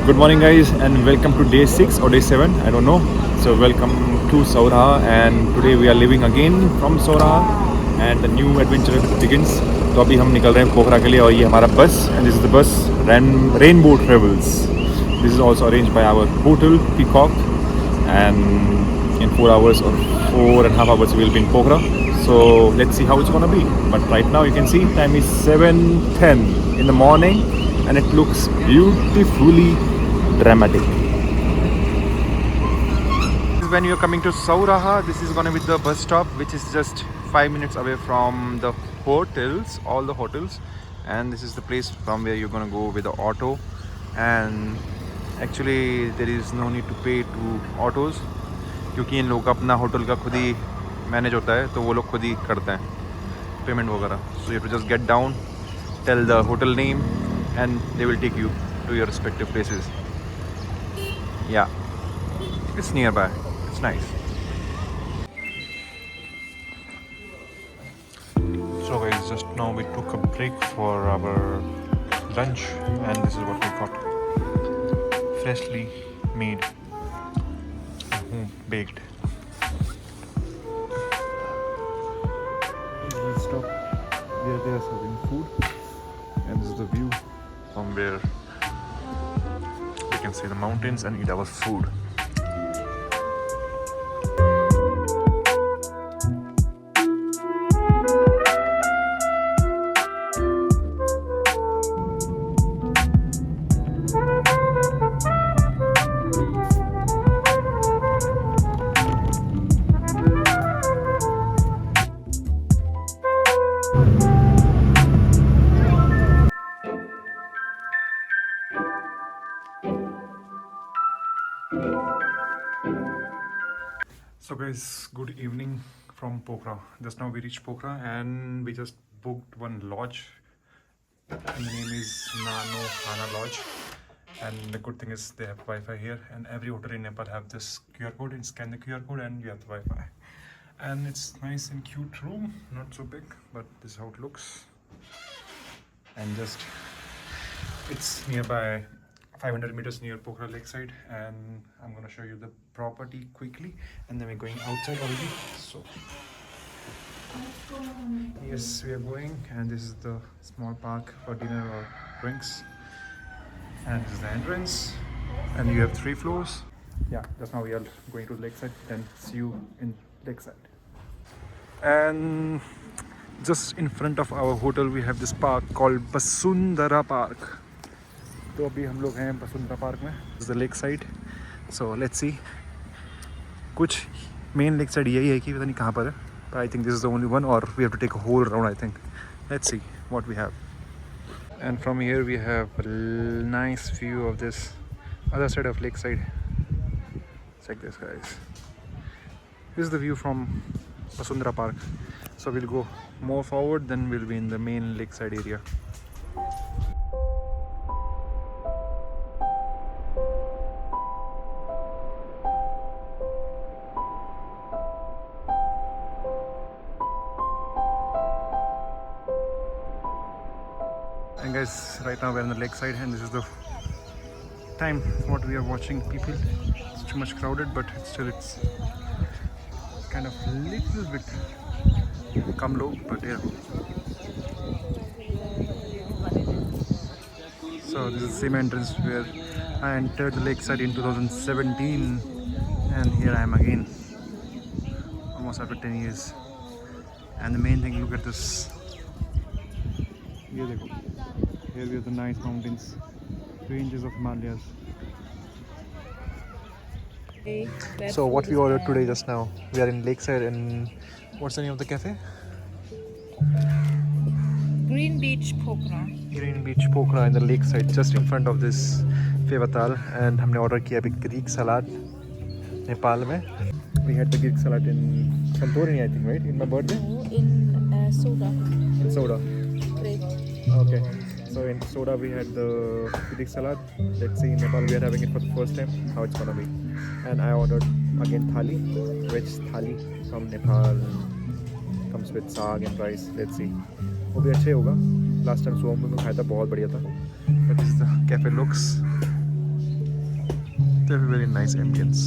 Good morning, guys, and welcome to day 6 or day 7. I don't know. So, welcome to Sauraha, and today we are leaving again from Sauraha, and the new adventure begins. तो अभी हम निकल रहे हैं पोखरा के लिए और ये हमारा bus and this is the bus Rainbow Travels. This is also arrange by our hotel Peacock and in 4 hours or 4.5 hours we'll be in Pokhara. So let's see how it's gonna be. But right now you can see time is 7:10 in the morning and it looks beautifully dramatic. When you're coming to Sauraha, this is gonna be the bus stop, which is just 5 minutes away from the hotels, all the hotels, and this is the place from where you're gonna go with the auto. And actually there is no need to pay to autos क्योंकि इन लोगों का अपना hotel का खुद ही manage होता है, तो वो लोग खुद ही करते हैं पेमेंट वगैरह. So you too just get down, tell the hotel name and they will take you to your respective places. Yeah it's nearby, it's nice. So guys, just now we took a break for our lunch and this is what we got. Freshly made, baked. We'll stop where they are serving food, and this is the view from where we can see the mountains and eat our food. So guys, good evening from Pokhara. Just now we reached Pokhara and we just booked one lodge and the name is Nano Hana Lodge. And the good thing is they have Wi-Fi here, and every hotel in Nepal have this QR code, and scan the QR code and you have the Wi-Fi. And it's nice and cute room, not so big, but this is how it looks. And just it's nearby 500 meters near Pokhara Lakeside, and I'm gonna show you the property quickly, and then we're going outside already. So yes, we are going, and this is the small park for dinner or drinks, and this is the entrance, and you have 3 floors. Yeah, just now we are going to Lakeside, then see you in Lakeside. And just in front of our hotel we have this park called Basundhara Park. तो अभी हम लोग हैं Basundhara park में. Is the lake side. So let's see. कुछ main lake side यही है कि पता नहीं कहाँ पर है, but I think this is the only one, और we have to take a whole round I think. Let's see what we have. And from here we have a nice view of this other side of lake side. Check this guys. This is the view from Basundhara park. So will go more forward, then will be in the main lake side area. And guys, right now we're on the lake side, and this is the time what we are watching people. It's too much crowded, but it's kind of little bit come low, but yeah. So this is the same entrance where I entered the lakeside in 2017, and here I am again almost after 10 years. And the main thing, look at this. Here they go. Here we have the nice mountains, ranges of Himalayas. So what we ordered today just now, we are in Lakeside, and what's the name of the cafe? Green Beach Pokhara. Green Beach Pokhara in the Lakeside, just in front of this Fevatal. And हमने order किया अभी Greek salad Nepal में. We had the Greek salad in Santorini, I think, right? In my birthday? No, in soda. In soda. Great. Okay. So in soda we had the Greek salad. Let's see in Nepal we are having it for the first time how it's gonna be. And I ordered again thali, veg thali from Nepal. Comes with saag and rice. Let's see. वो भी अच्छे होगा. Last time सोम में खाया था, बहुत बढ़िया था. But this is the cafe looks. Very, very nice ambience.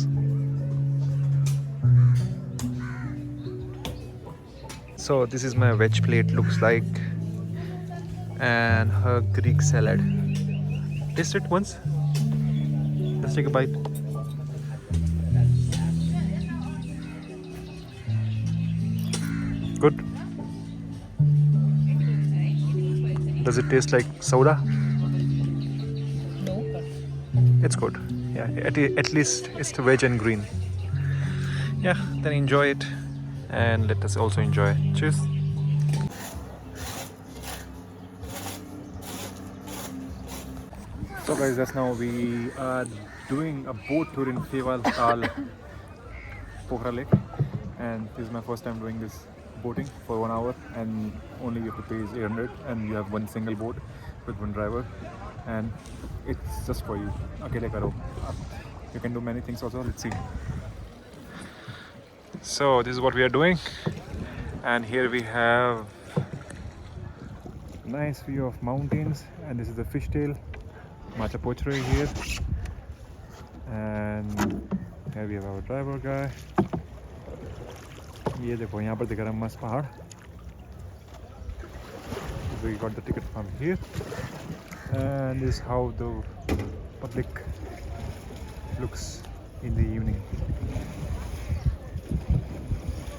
So this is my veg plate looks like, and her Greek salad. Taste it once. Let's take a bite. Good. Does it taste like soda? No. It's good. Yeah, at least it's veg and green. Yeah, then enjoy it and let us also enjoy. Cheers. So guys, just now we are doing a boat tour in Sewal Tal, Pokhara Lake, and this is my first time doing this boating for 1 hour, and only you have to pay is 800, and you have one single boat with one driver, and it's just for you. Akele karo. You can do many things also. Let's see. So this is what we are doing, and here we have nice view of mountains, and this is the fishtail, Macha Pochre here, and here we have our driver guy. ये देखो यहाँ पर दिख रहा है मस्त पहाड़. We got the ticket from here, and this is how the public looks in the evening.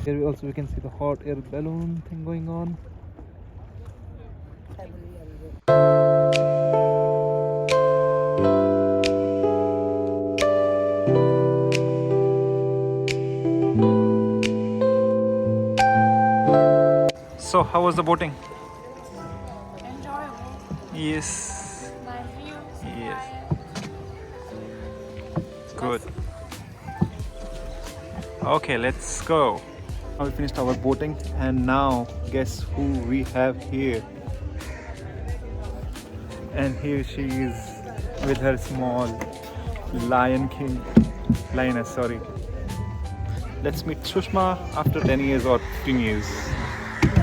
Here also we can see the hot air balloon thing going on. So how was the boating? Enjoyable. Yes. Nice view. Yes. Good. Okay, let's go. Now we finished our boating, and now guess who we have here? And here she is with her small lioness, sorry. Let's meet Sushma after 10 years or 15 years.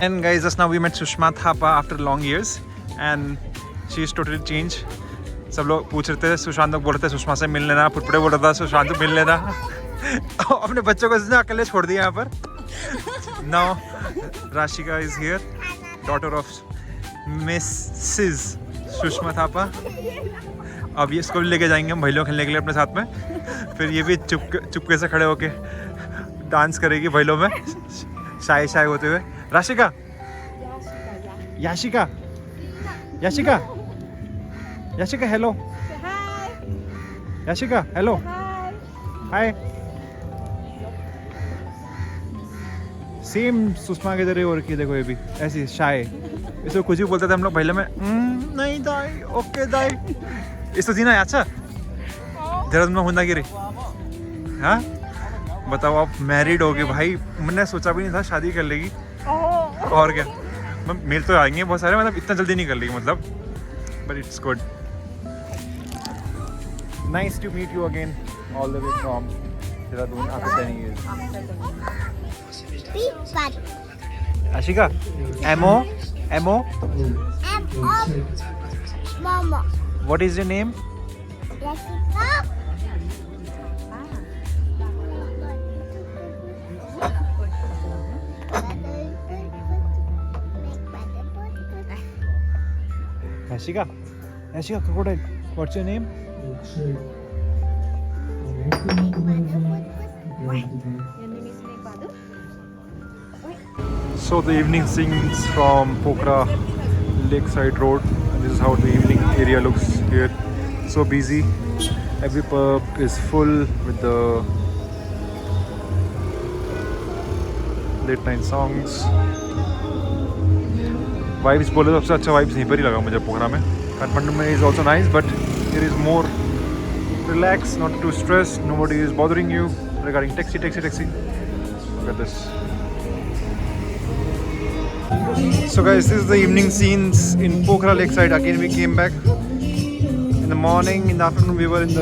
And guys, just now we met Sushma Thapa after long years, and she is totally changed. सब लोग पूछ रहे थे, सुशांत लोग बोल रहे थे सुषमा से मिल लेना, पुटपुड़े बोल रहा था सुशांत से मिल लेना. अपने बच्चों को इसने अकेले छोड़ दिया यहाँ पर. Now Rashika is here, daughter of Mrs. Sushma Thapa. अब ये इसको भी लेके जाएंगे हम भैलो खेलने के लिए अपने साथ में. फिर ये भी चुपके से खड़े होके डांस करेगी भैलो में, शाय होते हुए. राशिका, याशिका, याशिका, याशिका, हेलो. याशिका, हेलो. हाय. सेम सुषमा के तरह हो रखी है, देखो ये भी ऐसी शाय. इसको कुछ भी बोलते थे हम लोग भैया में, नहीं दाई, ओके दाई. इसको जीना अच्छा देहरादून में होना गिरी. हाँ बताओ, आप मैरिड हो गए भाई. मैंने सोचा भी नहीं था शादी कर लेगी. और क्या, मेल तो आएंगे बहुत सारे, मतलब इतना जल्दी नहीं कर लेगी मतलब. But it's good. Nice to meet you again all the way from Dehradun after 10 years. Ashika, Amo, Mama. what is your name? Jessica. Ashika, crocodile. What's your name? So the evening scenes from Pokhara Lakeside Road, and this is how the evening area looks here. So busy. Every pub is full with the late night songs. Vibes बोले तो सबसे अच्छा vibes यहीं पर ही लगा मुझे पोखरा में. काठमांडू में is also nice, but here is more relaxed, not too stressed. Nobody is bothering you regarding taxi. Look at this. So guys, this is the evening scenes in Pokhara Lakeside. Again we came back in the morning. In the afternoon we were in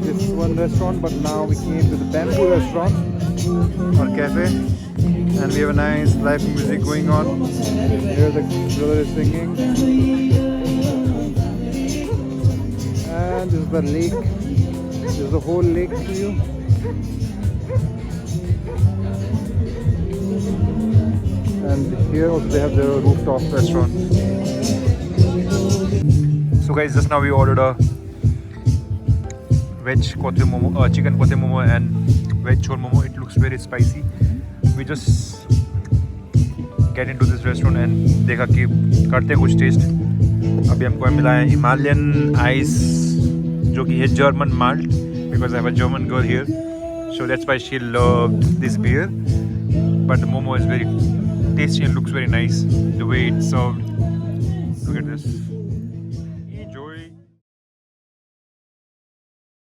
this one restaurant, but now we came to the Bamboo restaurant or cafe, and we have a nice live music going on. Here the brother is singing, and this is the lake. There's the whole lake to you. And here also they have the rooftop restaurant. So guys, just now we ordered a veg kote momo, chicken kote momo and veg chol momo. It looks very spicy. We just get into this restaurant and देखा कि करते हैं कुछ test. अभी हमको मिला है Himalayan ice जो कि है German malt because I have a German girl here, so that's why she loved this beer. But the momo is very tasty and looks very nice. The way it's served. Look at this.